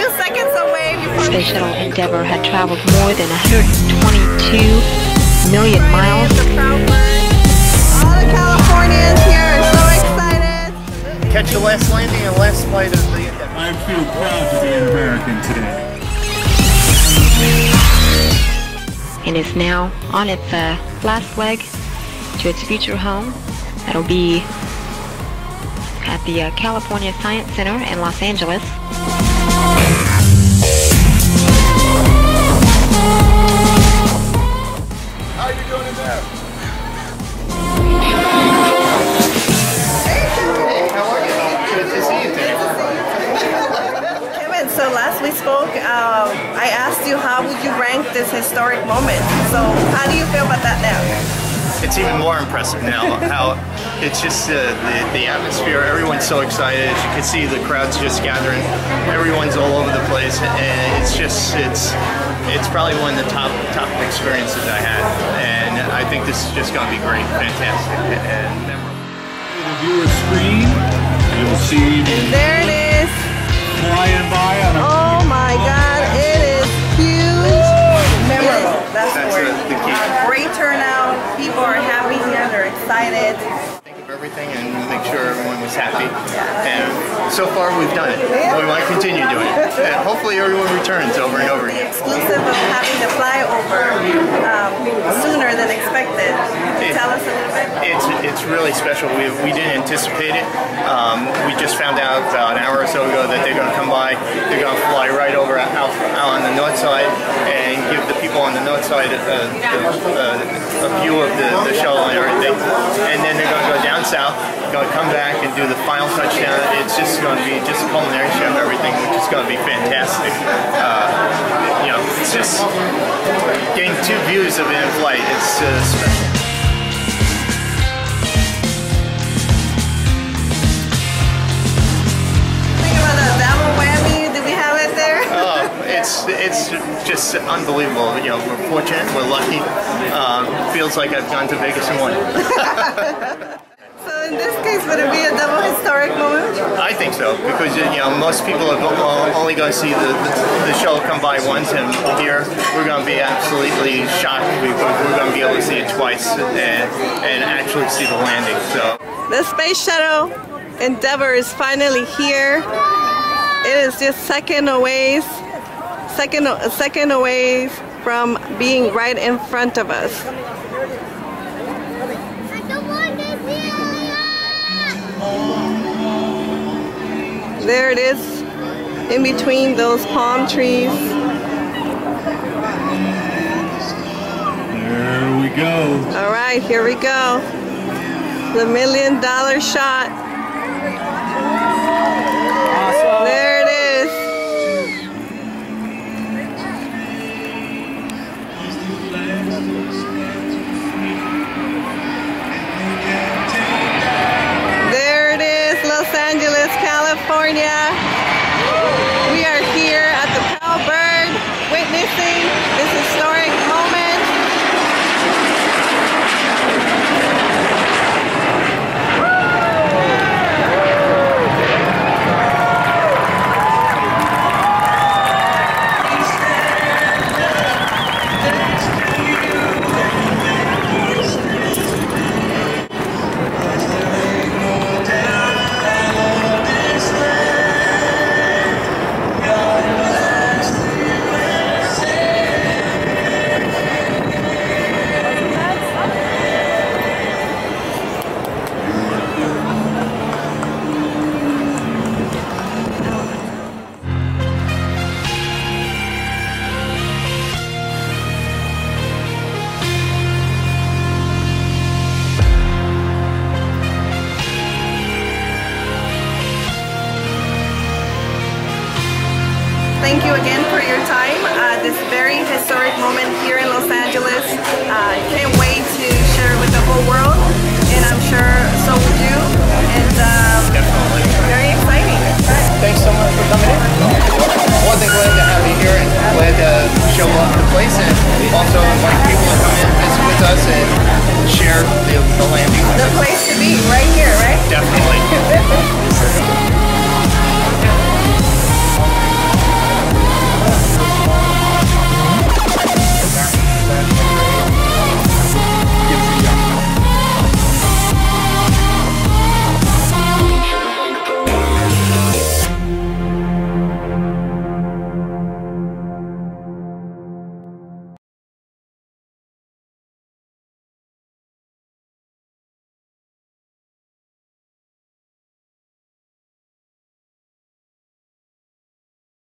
few seconds away before Space Shuttle Endeavour had traveled more than 122 million miles. All the Californians here are so excited. Catch the last landing and last flight of the Endeavour. I feel proud to be an American today. And is now on its last leg to its future home. That'll be at the California Science Center in Los Angeles. How are you doing in there? Hey, how are you? Good to see you today. Kevin, so last we spoke, I asked you how would you rank this historic moment. So how do you feel about that now? It's even more impressive now. How it's just the atmosphere. Everyone's so excited. As you can see, the crowd's just gathering. Everyone's all over the place, and it's probably one of the top experiences I had. And I think this is just going to be great, fantastic, and memorable. The viewer screen, you'll see. And there it is. Flying by on a Oh my God, it is huge. Memorable. That's the word. The key. Great turnout. People are happy here. They're excited. Think of everything and make sure everyone was happy. And so far we've done it. We want to continue doing it. And hopefully everyone returns over and over The again. exclusive of having to fly over sooner than expected. Tell us a little bit. It's really special. We didn't anticipate it. We just found out about an hour or so ago that they're going to come by. They're going to fly right over out on the north side and give the people on the north side a view of the shuttle and everything. And then they're going to go down south, going to come back and do the final touchdown. It's just going to be just a culmination of everything, which is going to be fantastic. You know, it's just getting two views of it in flight. It's special. It's just unbelievable. You know, we're fortunate, we're lucky. Feels like I've gone to Vegas and won. So in this case, would it be a double historic moment? I think so, because you know most people are only going to see the shuttle come by once, and here we're going to be absolutely shocked because we're going to be able to see it twice and actually see the landing. So the Space Shuttle Endeavour is finally here. It is just second away from being right in front of us. There it is, in between those palm trees. There we go. All right, here we go. The $1 million shot. Awesome. There it is. There it is, Los Angeles, California. We are here at the Barber witnessing this historic moment. Thank you again for your time. This very historic moment here in Los Angeles. Can't wait to share it with the whole world, and I'm sure so will you. And definitely. very exciting. Thanks so much for coming in.